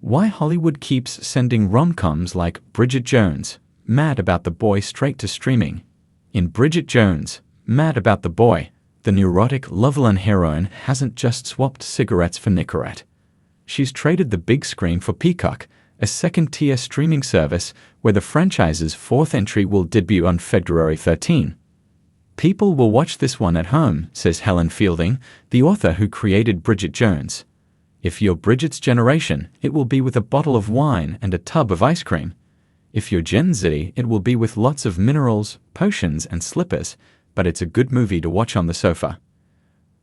Why Hollywood keeps sending rom-coms like Bridget Jones, Mad About the Boy straight to streaming. In Bridget Jones, Mad About the Boy, the neurotic Loveland heroine hasn't just swapped cigarettes for Nicorette. She's traded the big screen for Peacock, a second-tier streaming service where the franchise's fourth entry will debut on February 13. People will watch this one at home, says Helen Fielding, the author who created Bridget Jones. If you're Bridget's generation, it will be with a bottle of wine and a tub of ice cream. If you're Gen Z, it will be with lots of minerals, potions, and slippers, but it's a good movie to watch on the sofa.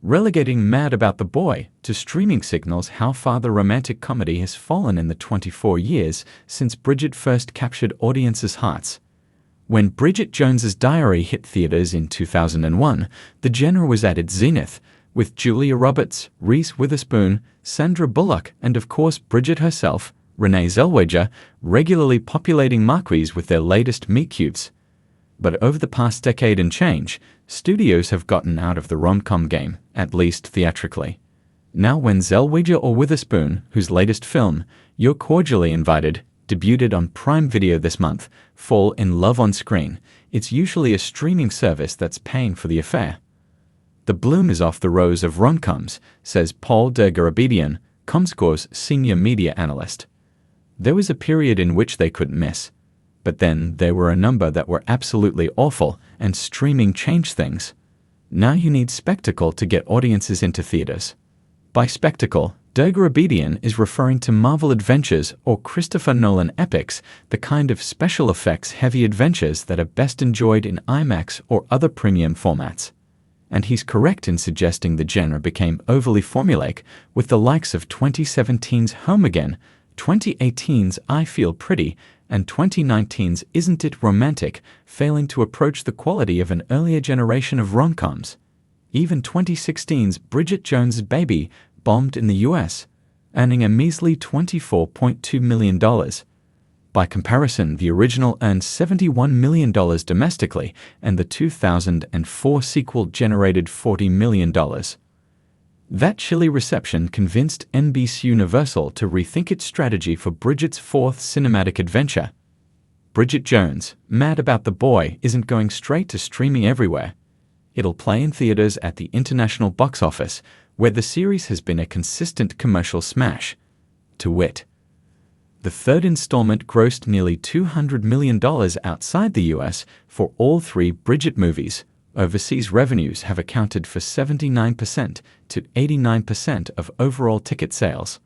Relegating Mad About the Boy to streaming signals how far the romantic comedy has fallen in the 24 years since Bridget first captured audiences' hearts. When Bridget Jones's Diary hit theaters in 2001, the genre was at its zenith, with Julia Roberts, Reese Witherspoon, Sandra Bullock, and of course Bridget herself, Renee Zellweger, regularly populating marquees with their latest meet-cutes. But over the past decade and change, studios have gotten out of the rom-com game, at least theatrically. Now when Zellweger or Witherspoon, whose latest film, You're Cordially Invited, debuted on Prime Video this month, fall in love on screen, it's usually a streaming service that's paying for the affair. The bloom is off the rose of rom-coms, says Paul de Garabedian, Comscore's senior media analyst. There was a period in which they couldn't miss. But then there were a number that were absolutely awful, and streaming changed things. Now you need spectacle to get audiences into theaters. By spectacle, de Garabedian is referring to Marvel adventures or Christopher Nolan epics, the kind of special effects-heavy adventures that are best enjoyed in IMAX or other premium formats. And he's correct in suggesting the genre became overly formulaic with the likes of 2017's Home Again, 2018's I Feel Pretty, and 2019's Isn't It Romantic, failing to approach the quality of an earlier generation of rom-coms. Even 2016's Bridget Jones's Baby bombed in the US, earning a measly $24.2 million. By comparison, the original earned $71 million domestically, and the 2004 sequel generated $40 million. That chilly reception convinced NBC Universal to rethink its strategy for Bridget's fourth cinematic adventure. Bridget Jones, Mad About the Boy, isn't going straight to streaming everywhere. It'll play in theaters at the international box office, where the series has been a consistent commercial smash. To wit, the third installment grossed nearly $200 million outside the US for all three Bridget movies. Overseas revenues have accounted for 79% to 89% of overall ticket sales.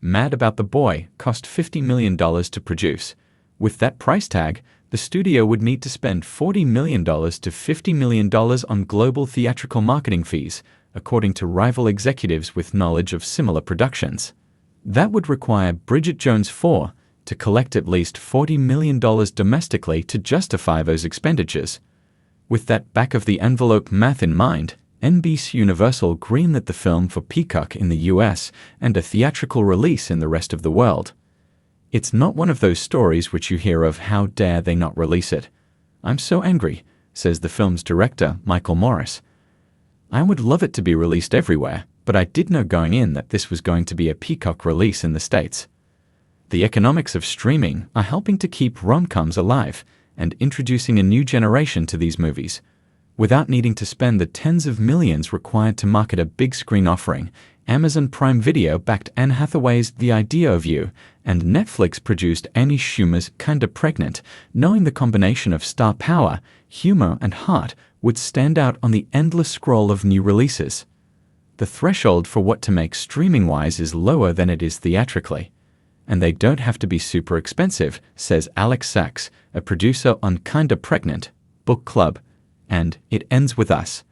Mad About the Boy cost $50 million to produce. With that price tag, the studio would need to spend $40 million to $50 million on global theatrical marketing fees, according to rival executives with knowledge of similar productions. That would require Bridget Jones 4 to collect at least $40 million domestically to justify those expenditures. With that back-of-the-envelope math in mind, NBC Universal greenlit the film for Peacock in the US and a theatrical release in the rest of the world. It's not one of those stories which you hear of how dare they not release it. I'm so angry, says the film's director, Michael Morris. I would love it to be released everywhere, but I did know going in that this was going to be a Peacock release in the States. The economics of streaming are helping to keep rom-coms alive and introducing a new generation to these movies. Without needing to spend the tens of millions required to market a big screen offering, Amazon Prime Video backed Anne Hathaway's The Idea of You, and Netflix produced Amy Schumer's Kinda Pregnant, knowing the combination of star power, humor, and heart would stand out on the endless scroll of new releases. The threshold for what to make streaming-wise is lower than it is theatrically. And they don't have to be super expensive, says Alex Sachs, a producer on Kinda Pregnant, Book Club, and It Ends With Us.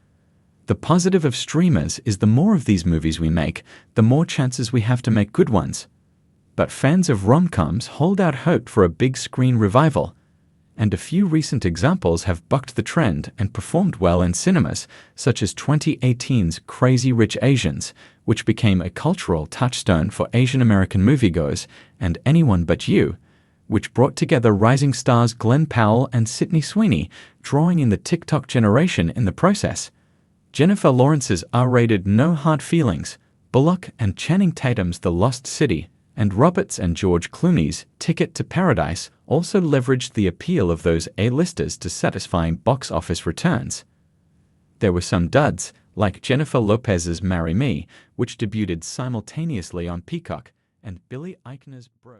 The positive of streamers is the more of these movies we make, the more chances we have to make good ones. But fans of rom-coms hold out hope for a big screen revival. And a few recent examples have bucked the trend and performed well in cinemas, such as 2018's Crazy Rich Asians, which became a cultural touchstone for Asian American moviegoers, and Anyone But You, which brought together rising stars Glenn Powell and Sydney Sweeney, drawing in the TikTok generation in the process. Jennifer Lawrence's R-rated No Hard Feelings, Bullock and Channing Tatum's The Lost City, And Roberts and George Clooney's Ticket to Paradise also leveraged the appeal of those A-listers to satisfying box office returns. There were some duds, like Jennifer Lopez's Marry Me, which debuted simultaneously on Peacock, and Billy Eichner's Bro.